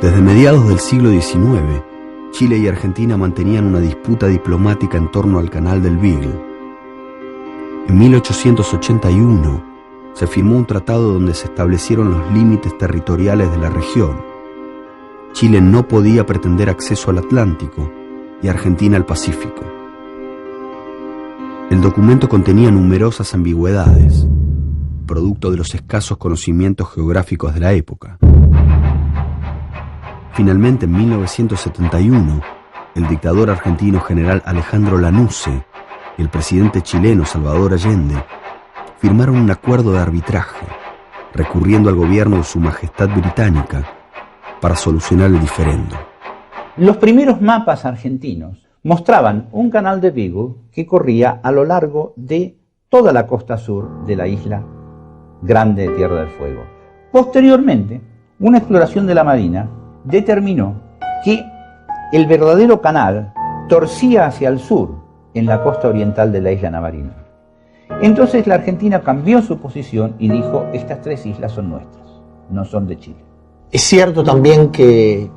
Desde mediados del siglo XIX, Chile y Argentina mantenían una disputa diplomática en torno al Canal del Beagle. En 1881 se firmó un tratado donde se establecieron los límites territoriales de la región. Chile no podía pretender acceso al Atlántico y Argentina al Pacífico. El documento contenía numerosas ambigüedades, producto de los escasos conocimientos geográficos de la época. Finalmente, en 1971, el dictador argentino general Alejandro Lanusse y el presidente chileno Salvador Allende firmaron un acuerdo de arbitraje, recurriendo al gobierno de Su Majestad Británica para solucionar el diferendo. Los primeros mapas argentinos mostraban un canal de Beagle que corría a lo largo de toda la costa sur de la isla Grande de Tierra del Fuego. Posteriormente, una exploración de la Marina determinó que el verdadero canal torcía hacia el sur en la costa oriental de la isla Navarino. Entonces la Argentina cambió su posición y dijo: estas tres islas son nuestras, no son de Chile. Es cierto también que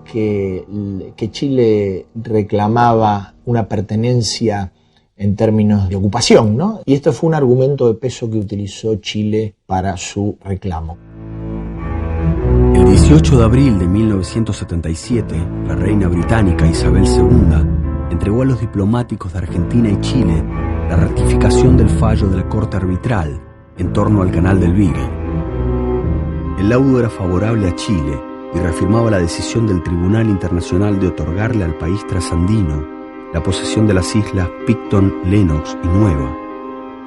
Chile reclamaba una pertenencia en términos de ocupación, ¿no? Y esto fue un argumento de peso que utilizó Chile para su reclamo. El 18 de abril de 1977, la reina británica Isabel II entregó a los diplomáticos de Argentina y Chile la ratificación del fallo de la Corte Arbitral en torno al Canal del Beagle. El laudo era favorable a Chile y reafirmaba la decisión del Tribunal Internacional de otorgarle al país trasandino la posesión de las islas Picton, Lennox y Nueva,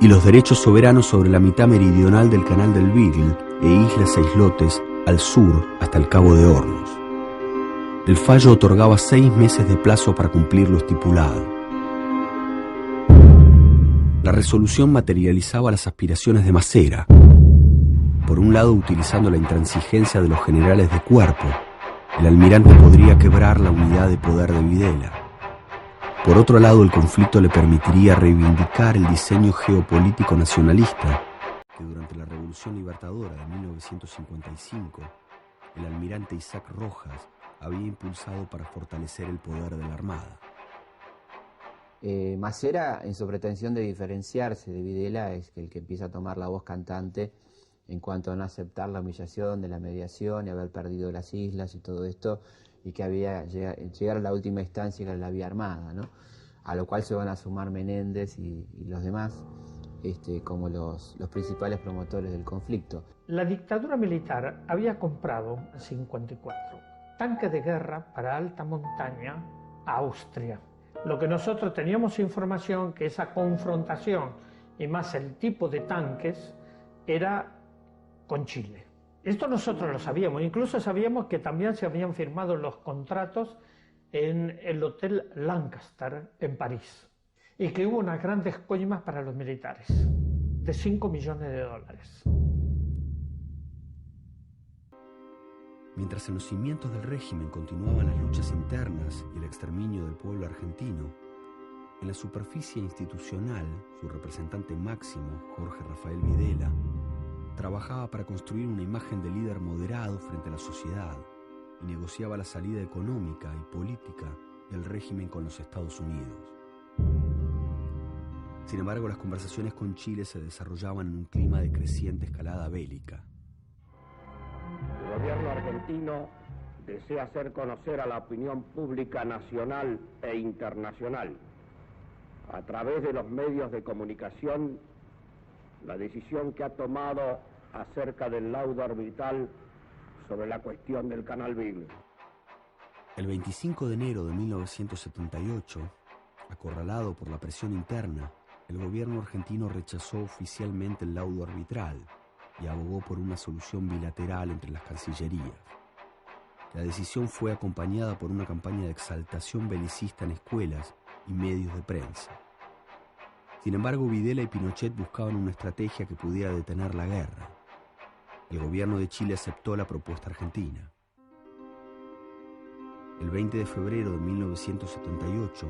y los derechos soberanos sobre la mitad meridional del Canal del Beagle e islas e islotes al sur hasta el Cabo de Hornos. El fallo otorgaba 6 meses de plazo para cumplir lo estipulado. La resolución materializaba las aspiraciones de Macera. Por un lado, utilizando la intransigencia de los generales de cuerpo, el almirante podría quebrar la unidad de poder de Videla. Por otro lado, el conflicto le permitiría reivindicar el diseño geopolítico nacionalista que durante la Revolución Libertadora de 1955, el almirante Isaac Rojas había impulsado para fortalecer el poder de la Armada. Macera, en su pretensión de diferenciarse de Videla, es el que empieza a tomar la voz cantante en cuanto a no aceptar la humillación de la mediación y haber perdido las islas y todo esto, y que había llegar a la última instancia que era la vía armada, ¿no? A lo cual se van a sumar Menéndez y los demás como los principales promotores del conflicto. La dictadura militar había comprado en 1954 tanques de guerra para alta montaña a Austria. Lo que nosotros teníamos información que esa confrontación y más el tipo de tanques era con Chile. Esto nosotros lo sabíamos, incluso sabíamos que también se habían firmado los contratos en el Hotel Lancaster en París y que hubo unas grandes coimas para los militares de $5 millones. Mientras en los cimientos del régimen continuaban las luchas internas y el exterminio del pueblo argentino, en la superficie institucional, su representante máximo, Jorge Rafael Videla, trabajaba para construir una imagen de líder moderado frente a la sociedad y negociaba la salida económica y política del régimen con los Estados Unidos. Sin embargo, las conversaciones con Chile se desarrollaban en un clima de creciente escalada bélica. El gobierno argentino desea hacer conocer a la opinión pública nacional e internacional, a través de los medios de comunicación, la decisión que ha tomado acerca del laudo arbitral sobre la cuestión del Canal Beagle. El 25 de enero de 1978, acorralado por la presión interna, el gobierno argentino rechazó oficialmente el laudo arbitral y abogó por una solución bilateral entre las cancillerías. La decisión fue acompañada por una campaña de exaltación belicista en escuelas y medios de prensa. Sin embargo, Videla y Pinochet buscaban una estrategia que pudiera detener la guerra. El gobierno de Chile aceptó la propuesta argentina. El 20 de febrero de 1978,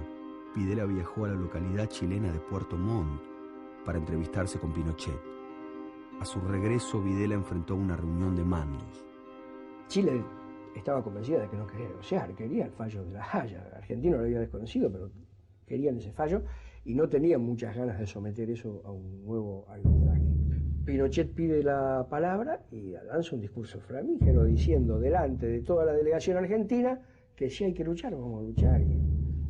Videla viajó a la localidad chilena de Puerto Montt para entrevistarse con Pinochet. A su regreso, Videla enfrentó una reunión de mandos. Chile estaba convencida de que no quería negociar, quería el fallo de La Haya. El argentino lo había desconocido, pero querían ese fallo y no tenían muchas ganas de someter eso a un nuevo arbitraje. Pinochet pide la palabra y lanza un discurso flamígero diciendo delante de toda la delegación argentina que si hay que luchar, vamos a luchar, y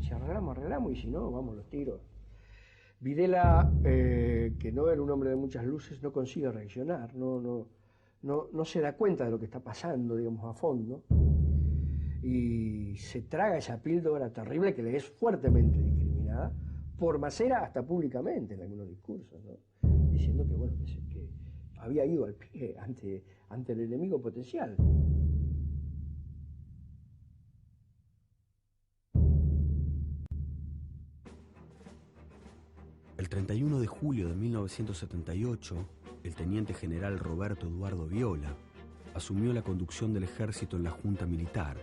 si arreglamos, arreglamos, y si no, vamos los tiros. Videla, que no era un hombre de muchas luces, no consigue reaccionar, no se da cuenta de lo que está pasando, digamos, a fondo, y se traga esa píldora terrible que le es fuertemente discriminada por Masera, hasta públicamente en algunos discursos, ¿no? Diciendo que, bueno, que había ido al pie ante el enemigo potencial. El 31 de julio de 1978, el teniente general Roberto Eduardo Viola asumió la conducción del ejército en la Junta Militar,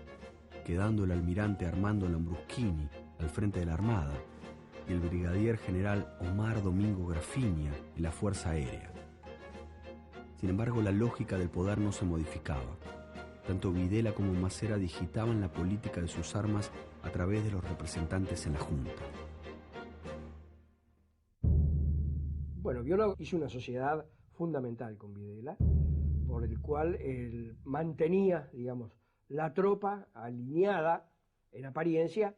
quedando el almirante Armando Lambruschini al frente de la Armada y el brigadier general Omar Domingo Grafinia en la Fuerza Aérea. Sin embargo, la lógica del poder no se modificaba. Tanto Videla como Masera digitaban la política de sus armas a través de los representantes en la Junta. Bueno, Viola hizo una sociedad fundamental con Videla, por el cual él mantenía, digamos, la tropa alineada en apariencia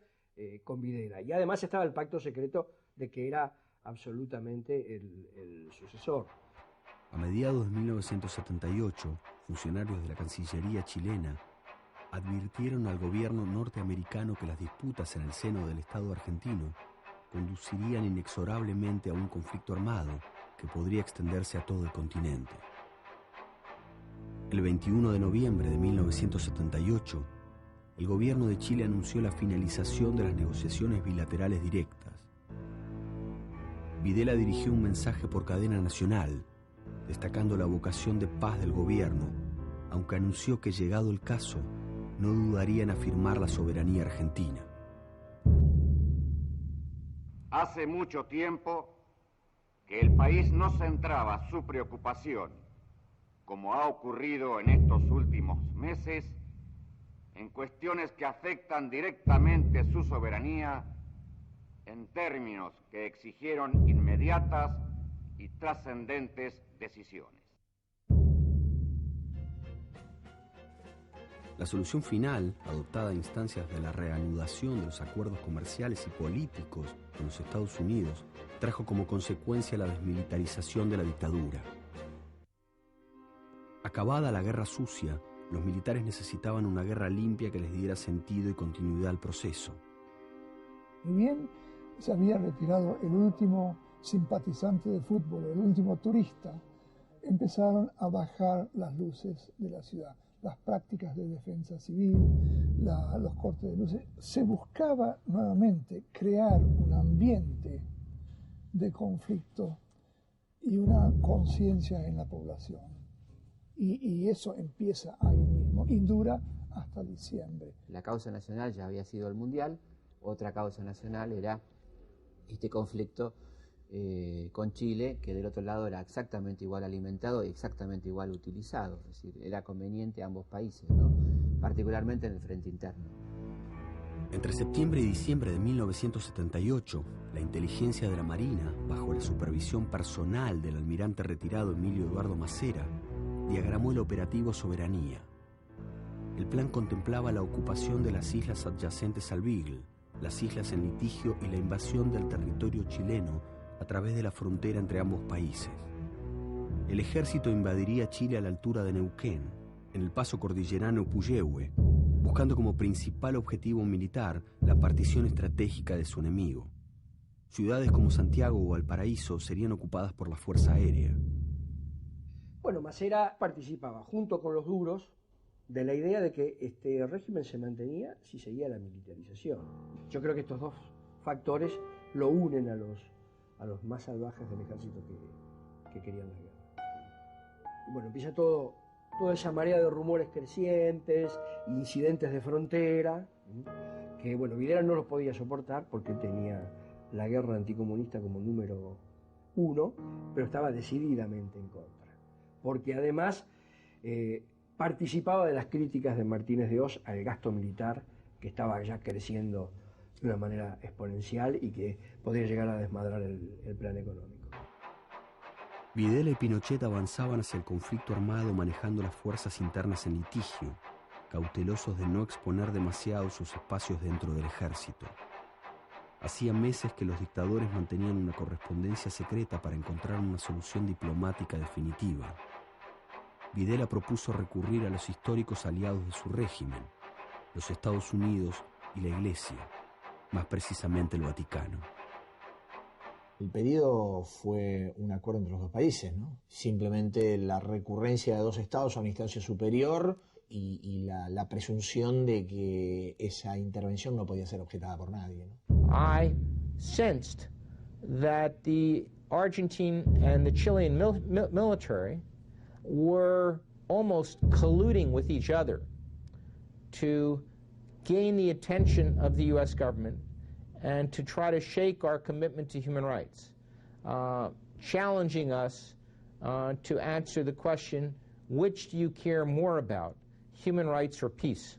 con Videla. Y además estaba el pacto secreto de que era absolutamente el sucesor. A mediados de 1978, funcionarios de la Cancillería chilena advirtieron al gobierno norteamericano que las disputas en el seno del Estado argentino conducirían inexorablemente a un conflicto armado que podría extenderse a todo el continente. El 21 de noviembre de 1978, el gobierno de Chile anunció la finalización de las negociaciones bilaterales directas. Videla dirigió un mensaje por cadena nacional, destacando la vocación de paz del gobierno, aunque anunció que, llegado el caso, no dudaría en afirmar la soberanía argentina. Hace mucho tiempo que el país no centraba su preocupación, como ha ocurrido en estos últimos meses, en cuestiones que afectan directamente su soberanía, en términos que exigieron inmediatas y trascendentes decisiones. La solución final, adoptada a instancias de la reanudación de los acuerdos comerciales y políticos con los Estados Unidos, trajo como consecuencia la desmilitarización de la dictadura. Acabada la guerra sucia, los militares necesitaban una guerra limpia que les diera sentido y continuidad al proceso. Y bien, se había retirado el último simpatizante de fútbol, el último turista, empezaron a bajar las luces de la ciudad, las prácticas de defensa civil, los cortes de luces. Se buscaba nuevamente crear un ambiente de conflicto y una conciencia en la población. Y eso empieza ahí mismo y dura hasta diciembre. La causa nacional ya había sido el Mundial, otra causa nacional era este conflicto con Chile, que del otro lado era exactamente igual alimentado y exactamente igual utilizado, es decir, era conveniente a ambos países, ¿no? Particularmente en el frente interno. Entre septiembre y diciembre de 1978, la inteligencia de la Marina, bajo la supervisión personal del almirante retirado Emilio Eduardo Masera, diagramó el operativo Soberanía. El plan contemplaba la ocupación de las islas adyacentes al Beagle, las islas en litigio y la invasión del territorio chileno a través de la frontera entre ambos países. El ejército invadiría Chile a la altura de Neuquén, en el paso cordillerano Puyehue, buscando como principal objetivo militar la partición estratégica de su enemigo. Ciudades como Santiago o Valparaíso serían ocupadas por la Fuerza Aérea. Bueno, Masera participaba junto con los duros de la idea de que este régimen se mantenía si seguía la militarización. Yo creo que estos dos factores lo unen a los más salvajes del ejército que querían la guerra. Y bueno, empieza toda esa marea de rumores crecientes, incidentes de frontera, que bueno, Videla no los podía soportar porque tenía la guerra anticomunista como número 1, pero estaba decididamente en contra. Porque además participaba de las críticas de Martínez de Oz al gasto militar, que estaba ya creciendo de una manera exponencial y que podría llegar a desmadrar el plan económico. Videla y Pinochet avanzaban hacia el conflicto armado manejando las fuerzas internas en litigio, cautelosos de no exponer demasiado sus espacios dentro del ejército. Hacía meses que los dictadores mantenían una correspondencia secreta para encontrar una solución diplomática definitiva. Videla propuso recurrir a los históricos aliados de su régimen, los Estados Unidos y la Iglesia, más precisamente el Vaticano. El pedido fue un acuerdo entre los dos países, ¿no? Simplemente la recurrencia de dos estados a una instancia superior y la presunción de que esa intervención no podía ser objetada por nadie, ¿no? I sensed that the Argentine and the Chilean military were almost colluding with each other to gain the attention of the U.S. government and to try to shake our commitment to human rights, challenging us to answer the question, which do you care more about, human rights or peace?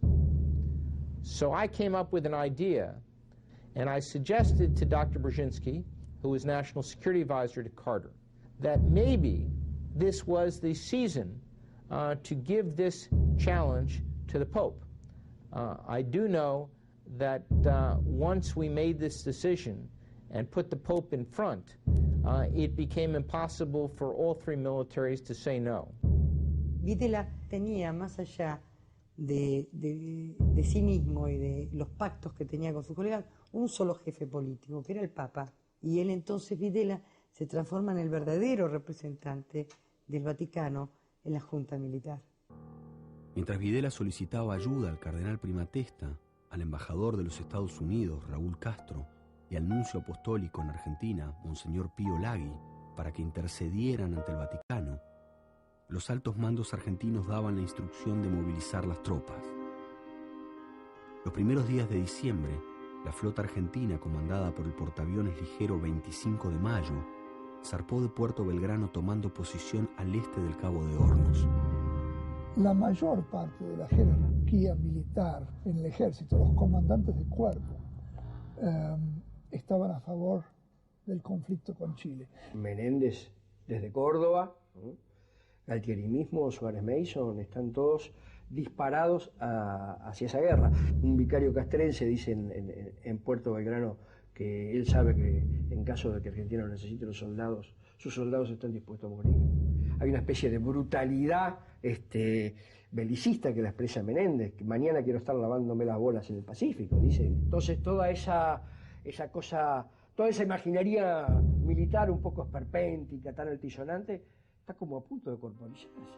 So I came up with an idea, and I suggested to Dr. Brzezinski, who was National Security Advisor to Carter, that maybe this was the season to give this challenge to the Pope. I do know that once we made this decision and put the Pope in front, it became impossible for all three militaries to say no. Videla tenía, más allá de sí mismo y de los pactos que tenía con sus colegas, un solo jefe político, que era el Papa. Y él entonces, Videla, se transforma en el verdadero representante del Vaticano en la Junta Militar. Mientras Videla solicitaba ayuda al cardenal Primatesta, al embajador de los Estados Unidos, Raúl Castro, y al nuncio apostólico en Argentina, Monseñor Pío Lagui, para que intercedieran ante el Vaticano, los altos mandos argentinos daban la instrucción de movilizar las tropas. Los primeros días de diciembre, la flota argentina, comandada por el portaaviones ligero 25 de Mayo, zarpó de Puerto Belgrano tomando posición al este del Cabo de Hornos. La mayor parte de la jerarquía militar en el ejército, los comandantes de cuerpo, estaban a favor del conflicto con Chile. Menéndez desde Córdoba, Galtieri mismo, Suárez Mason, están todos disparados hacia esa guerra. Un vicario castrense dice en Puerto Belgrano que él sabe que en caso de que Argentina lo necesite, sus soldados están dispuestos a morir. Hay una especie de brutalidad belicista que la expresa Menéndez, que mañana quiero estar lavándome las bolas en el Pacífico, dice. Entonces toda esa cosa, toda esa imaginería militar un poco esperpéntica, tan altisonante, está como a punto de corporizarse.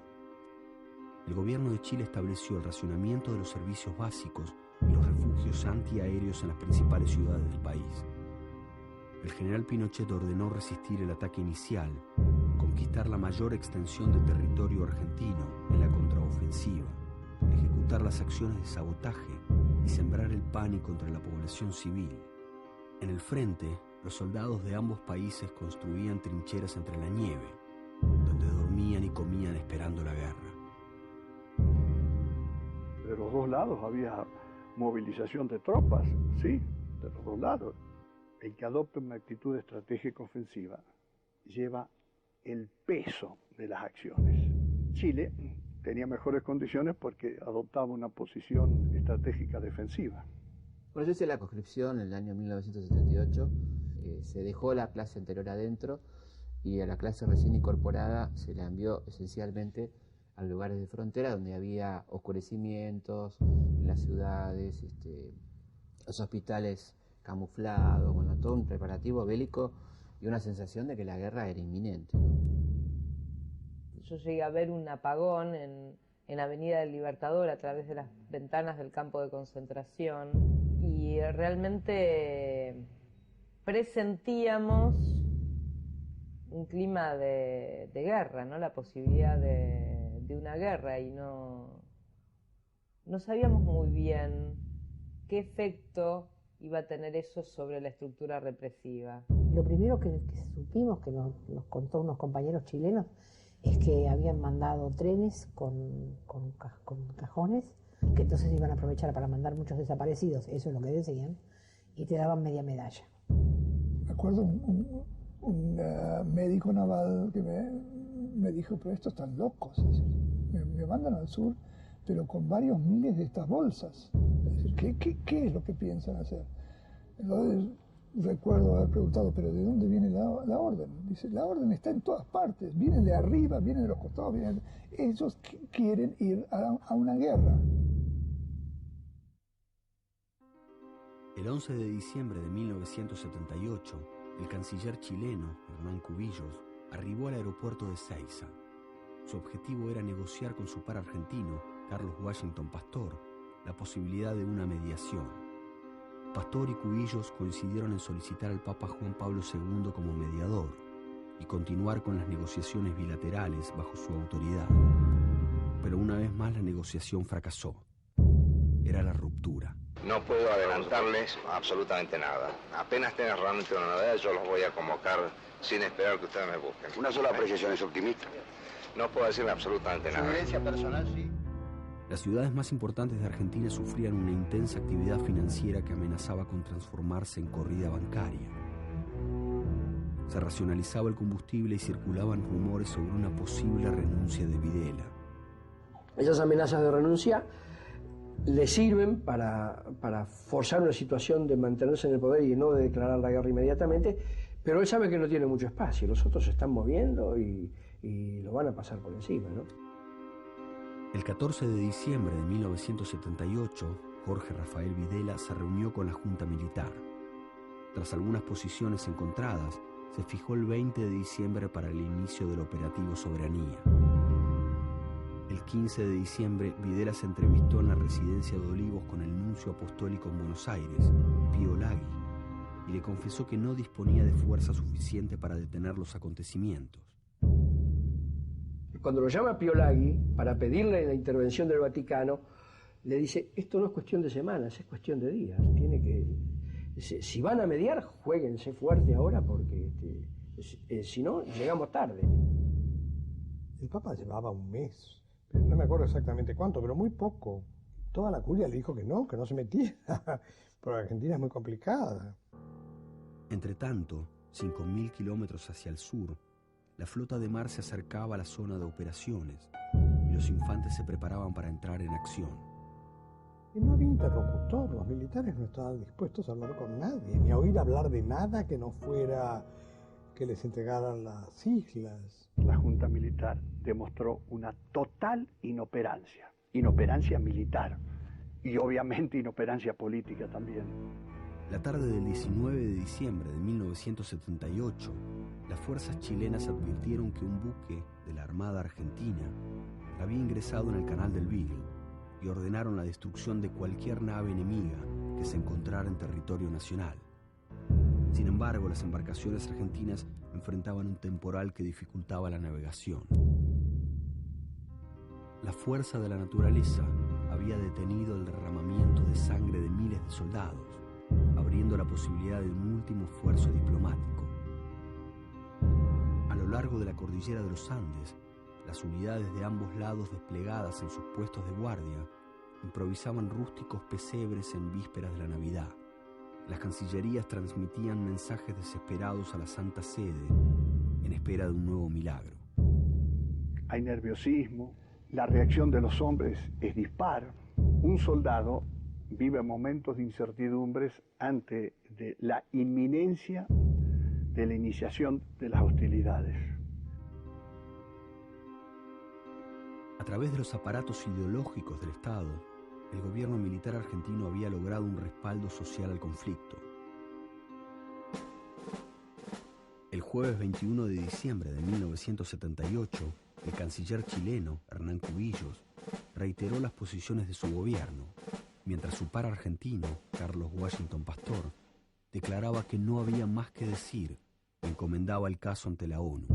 El gobierno de Chile estableció el racionamiento de los servicios básicos y los refugios antiaéreos en las principales ciudades del país. El general Pinochet ordenó resistir el ataque inicial, conquistar la mayor extensión de territorio argentino en la contraofensiva, ejecutar las acciones de sabotaje y sembrar el pánico entre la población civil. En el frente, los soldados de ambos países construían trincheras entre la nieve, donde dormían y comían esperando la guerra. De los dos lados había movilización de tropas, sí, de los dos lados. El que adopta una actitud estratégica ofensiva lleva el peso de las acciones. Chile tenía mejores condiciones porque adoptaba una posición estratégica defensiva. Bueno, yo hice la conscripción en el año 1978, se dejó la clase anterior adentro y a la clase recién incorporada se la envió esencialmente a lugares de frontera donde había oscurecimientos en las ciudades, los hospitales camuflados, bueno, todo un preparativo bélico y una sensación de que la guerra era inminente, ¿no? Yo llegué a ver un apagón en Avenida del Libertador a través de las ventanas del campo de concentración y realmente presentíamos un clima de guerra, ¿no? La posibilidad de una guerra y no sabíamos muy bien qué efecto iba a tener eso sobre la estructura represiva. Lo primero que supimos, que nos contó unos compañeros chilenos, es que habían mandado trenes con cajones, que entonces iban a aprovechar para mandar muchos desaparecidos, eso es lo que decían, y te daban media medalla. Me acuerdo un médico naval que me dijo, pero estos están locos, es decir, me mandan al sur, pero con varios miles de estas bolsas. Es decir, ¿qué es lo que piensan hacer? Entonces, recuerdo haber preguntado, pero ¿de dónde viene la orden? Dice, la orden está en todas partes, viene de arriba, viene de los costados, ellos quieren ir a una guerra. El 11 de diciembre de 1978, el canciller chileno, Hernán Cubillos, arribó al aeropuerto de Ezeiza. Su objetivo era negociar con su par argentino, Carlos Washington Pastor, la posibilidad de una mediación. Pastor y Cubillos coincidieron en solicitar al Papa Juan Pablo II como mediador y continuar con las negociaciones bilaterales bajo su autoridad. Pero una vez más la negociación fracasó. Era la ruptura. No puedo adelantarles absolutamente nada. Apenas tengan realmente una novedad, yo los voy a convocar sin esperar que ustedes me busquen. Una sola apreciación, es optimista. No puedo decirle absolutamente nada. Su vivencia personal, sí. Las ciudades más importantes de Argentina sufrían una intensa actividad financiera que amenazaba con transformarse en corrida bancaria. Se racionalizaba el combustible y circulaban rumores sobre una posible renuncia de Videla. Esas amenazas de renuncia le sirven para forzar una situación de mantenerse en el poder y no de declarar la guerra inmediatamente, pero él sabe que no tiene mucho espacio, los otros se están moviendo y lo van a pasar por encima, ¿no? El 14 de diciembre de 1978, Jorge Rafael Videla se reunió con la Junta Militar. Tras algunas posiciones encontradas, se fijó el 20 de diciembre para el inicio del operativo Soberanía. El 15 de diciembre, Videla se entrevistó en la residencia de Olivos con el nuncio apostólico en Buenos Aires, Pío Laghi, y le confesó que no disponía de fuerza suficiente para detener los acontecimientos. Cuando lo llama Pío Laghi para pedirle la intervención del Vaticano, le dice, esto no es cuestión de semanas, es cuestión de días. Si van a mediar, juéguense fuerte ahora porque si no, llegamos tarde. El Papa llevaba un mes, no me acuerdo exactamente cuánto, pero muy poco. Toda la curia le dijo que no se metía, porque Argentina es muy complicada. Entretanto, 5.000 kilómetros hacia el sur, la flota de mar se acercaba a la zona de operaciones y los infantes se preparaban para entrar en acción. Y no había interlocutor, los militares no estaban dispuestos a hablar con nadie, ni a oír hablar de nada que no fuera que les entregaran las islas. La Junta Militar demostró una total inoperancia militar y obviamente inoperancia política también. La tarde del 19 de diciembre de 1978, las fuerzas chilenas advirtieron que un buque de la Armada Argentina había ingresado en el Canal del Beagle y ordenaron la destrucción de cualquier nave enemiga que se encontrara en territorio nacional. Sin embargo, las embarcaciones argentinas enfrentaban un temporal que dificultaba la navegación. La fuerza de la naturaleza había detenido el derramamiento de sangre de miles de soldados, abriendo la posibilidad de un último esfuerzo diplomático. A lo largo de la cordillera de los Andes, las unidades de ambos lados desplegadas en sus puestos de guardia improvisaban rústicos pesebres en vísperas de la Navidad. Las cancillerías transmitían mensajes desesperados a la Santa Sede en espera de un nuevo milagro. Hay nerviosismo, la reacción de los hombres es dispar. Un soldado vive momentos de incertidumbres ante la inminencia de la iniciación de las hostilidades. A través de los aparatos ideológicos del Estado, el gobierno militar argentino había logrado un respaldo social al conflicto. El jueves 21 de diciembre de 1978, el canciller chileno, Hernán Cubillos, reiteró las posiciones de su gobierno, mientras su par argentino, Carlos Washington Pastor, declaraba que no había más que decir y encomendaba el caso ante la ONU.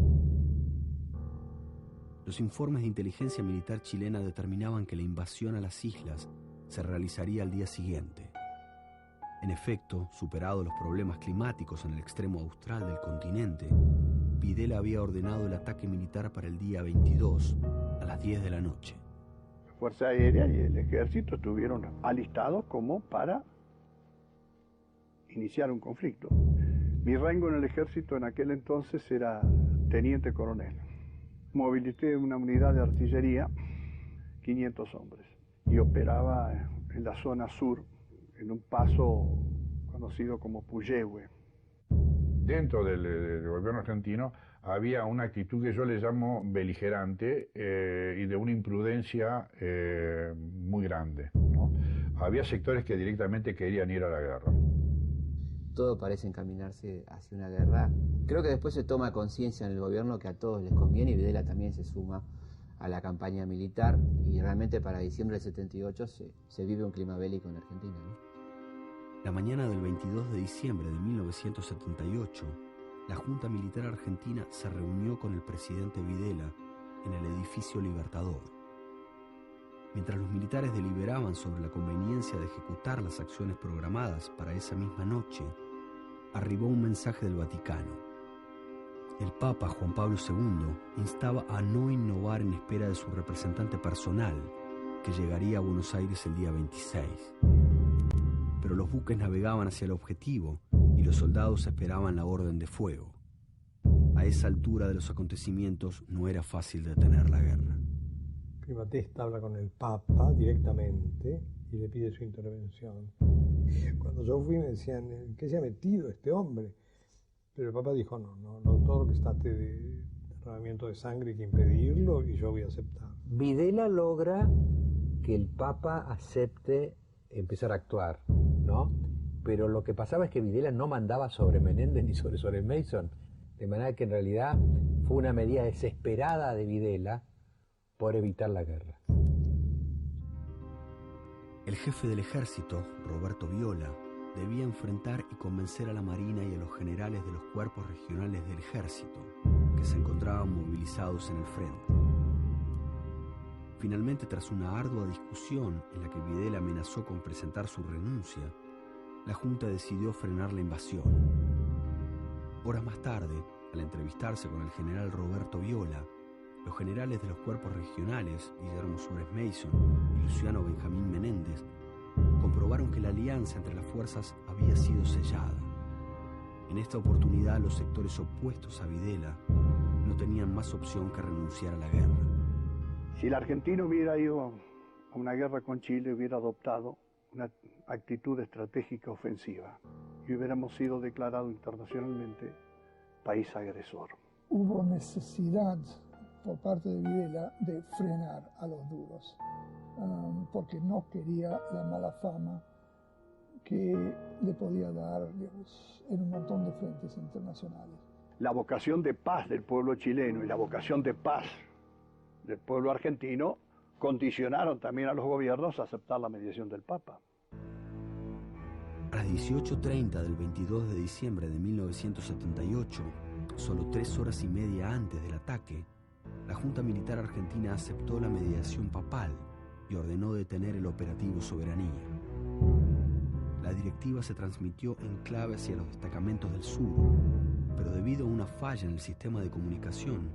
Los informes de inteligencia militar chilena determinaban que la invasión a las islas se realizaría al día siguiente. En efecto, superados los problemas climáticos en el extremo austral del continente, Videla había ordenado el ataque militar para el día 22, a las 10 de la noche. La Fuerza Aérea y el Ejército estuvieron alistados como para iniciar un conflicto. Mi rango en el Ejército en aquel entonces era teniente coronel. Movilicé una unidad de artillería, 500 hombres, y operaba en la zona sur, en un paso conocido como Puyehue. Dentro del gobierno argentino había una actitud que yo le llamo beligerante y de una imprudencia muy grande, ¿no? Había sectores que directamente querían ir a la guerra. Todo parece encaminarse hacia una guerra. Creo que después se toma conciencia en el gobierno que a todos les conviene y Videla también se suma a la campaña militar y realmente para diciembre del 78 se vive un clima bélico en Argentina, ¿no? La mañana del 22 de diciembre de 1978, la Junta Militar Argentina se reunió con el presidente Videla en el edificio Libertador. Mientras los militares deliberaban sobre la conveniencia de ejecutar las acciones programadas para esa misma noche, arribó un mensaje del Vaticano. El Papa Juan Pablo II instaba a no innovar en espera de su representante personal, que llegaría a Buenos Aires el día 26. Pero los buques navegaban hacia el objetivo y los soldados esperaban la orden de fuego. A esa altura de los acontecimientos no era fácil detener la guerra. Prima Testa habla con el Papa directamente y le pide su intervención. Cuando yo fui me decían, ¿en qué se ha metido este hombre? Pero el Papa dijo, no, todo lo que está de derramamiento de sangre hay que impedirlo y yo voy a aceptar. Videla logra que el Papa acepte empezar a actuar, ¿no? Pero lo que pasaba es que Videla no mandaba sobre Menéndez ni sobre Suárez Mason, de manera que en realidad fue una medida desesperada de Videla por evitar la guerra. El jefe del ejército, Roberto Viola, debía enfrentar y convencer a la Marina y a los generales de los cuerpos regionales del ejército, que se encontraban movilizados en el frente. Finalmente, tras una ardua discusión en la que Videla amenazó con presentar su renuncia, la Junta decidió frenar la invasión. Horas más tarde, al entrevistarse con el general Roberto Viola, los generales de los cuerpos regionales, Guillermo Suárez Mason y Luciano Benjamín Menéndez, comprobaron que la alianza entre las fuerzas había sido sellada. En esta oportunidad, los sectores opuestos a Videla no tenían más opción que renunciar a la guerra. Si el argentino hubiera ido a una guerra con Chile, hubiera adoptado una actitud estratégica ofensiva y hubiéramos sido declarados internacionalmente país agresor. Hubo necesidad por parte de Videla de frenar a los duros, porque no quería la mala fama que le podía dar, digamos, en un montón de frentes internacionales. La vocación de paz del pueblo chileno y la vocación de paz del pueblo argentino condicionaron también a los gobiernos a aceptar la mediación del Papa. A las 18:30 del 22 de diciembre de 1978, solo 3 horas y media antes del ataque, la Junta Militar Argentina aceptó la mediación papal y ordenó detener el operativo Soberanía. La directiva se transmitió en clave hacia los destacamentos del sur, pero debido a una falla en el sistema de comunicación,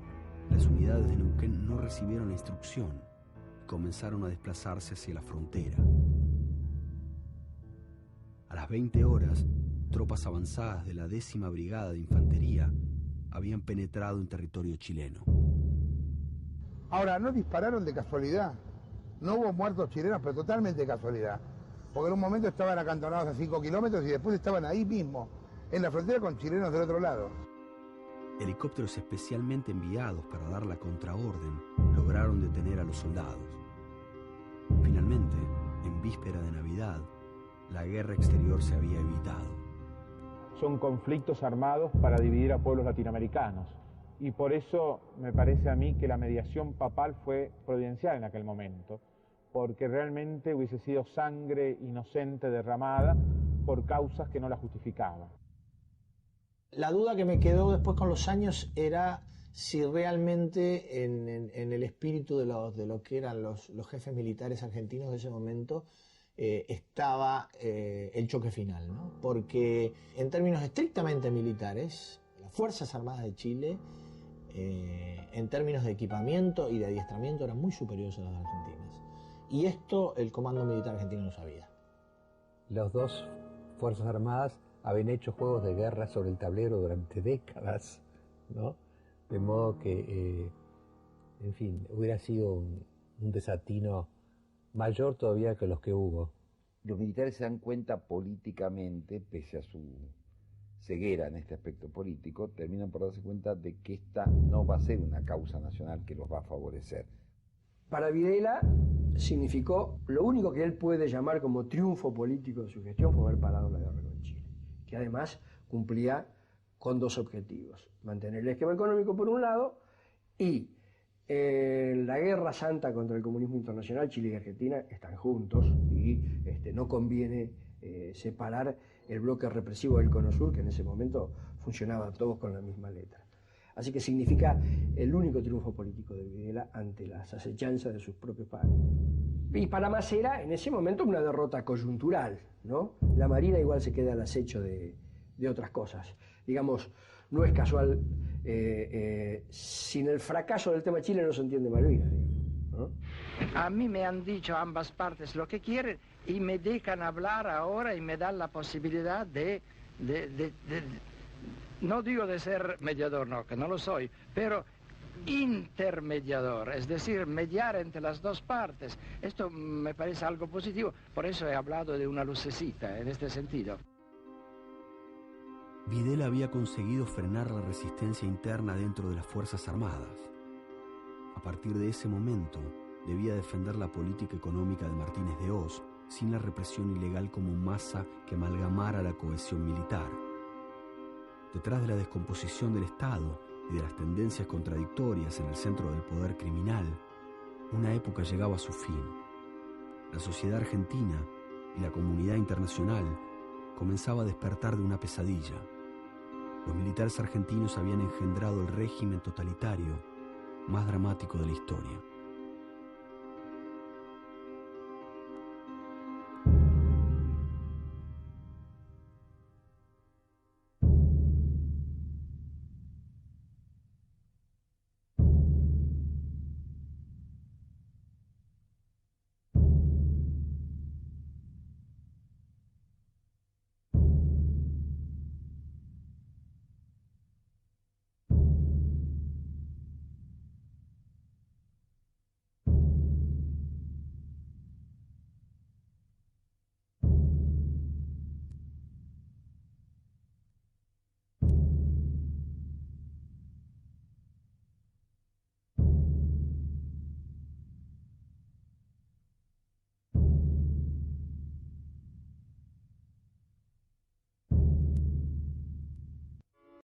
las unidades de Neuquén no recibieron la instrucción y comenzaron a desplazarse hacia la frontera. A las 20 horas, tropas avanzadas de la 10ª Brigada de Infantería habían penetrado en territorio chileno. Ahora, no dispararon de casualidad. No hubo muertos chilenos, pero totalmente de casualidad. Porque en un momento estaban acantonados a 5 kilómetros y después estaban ahí mismo, en la frontera con chilenos del otro lado. Helicópteros especialmente enviados para dar la contraorden lograron detener a los soldados. Finalmente, en víspera de Navidad, la guerra exterior se había evitado. Son conflictos armados para dividir a pueblos latinoamericanos. Y por eso me parece a mí que la mediación papal fue providencial en aquel momento, porque realmente hubiese sido sangre inocente derramada por causas que no la justificaban. La duda que me quedó después con los años era si realmente en el espíritu de lo que eran los jefes militares argentinos de ese momento estaba el choque final, ¿no? Porque en términos estrictamente militares, Las Fuerzas Armadas de Chile, en términos de equipamiento y de adiestramiento, eran muy superiores a las argentinas. Y esto el Comando Militar Argentino no sabía. Las dos Fuerzas Armadas habían hecho juegos de guerra sobre el tablero durante décadas, ¿no? De modo que, en fin, hubiera sido un desatino mayor todavía que los que hubo. Los militares se dan cuenta políticamente, pese a su ceguera en este aspecto político, terminan por darse cuenta de que esta no va a ser una causa nacional que los va a favorecer. Para Videla significó lo único que él puede llamar como triunfo político de su gestión fue haber parado la guerra con Chile, que además cumplía con dos objetivos: mantener el esquema económico por un lado y en la guerra santa contra el comunismo internacional. Chile y Argentina están juntos y no conviene separar el bloque represivo del Cono Sur, que en ese momento funcionaba todos con la misma letra. Así que significa el único triunfo político de Videla ante las acechanzas de sus propios padres. Y para Macera, en ese momento, una derrota coyuntural, ¿no? La Marina igual se queda al acecho de otras cosas. Digamos, no es casual, sin el fracaso del tema Chile no se entiende Malvinas, ¿no? A mí me han dicho ambas partes lo que quieren y me dejan hablar ahora y me dan la posibilidad no digo de ser mediador, no, que no lo soy, pero intermediador, es decir, mediar entre las dos partes. Esto me parece algo positivo, por eso he hablado de una lucecita en este sentido. Videla había conseguido frenar la resistencia interna dentro de las Fuerzas Armadas. A partir de ese momento, debía defender la política económica de Martínez de Hoz, sin la represión ilegal como masa que amalgamara la cohesión militar. Detrás de la descomposición del Estado y de las tendencias contradictorias en el centro del poder criminal, una época llegaba a su fin. La sociedad argentina y la comunidad internacional comenzaba a despertar de una pesadilla. Los militares argentinos habían engendrado el régimen totalitario más dramático de la historia.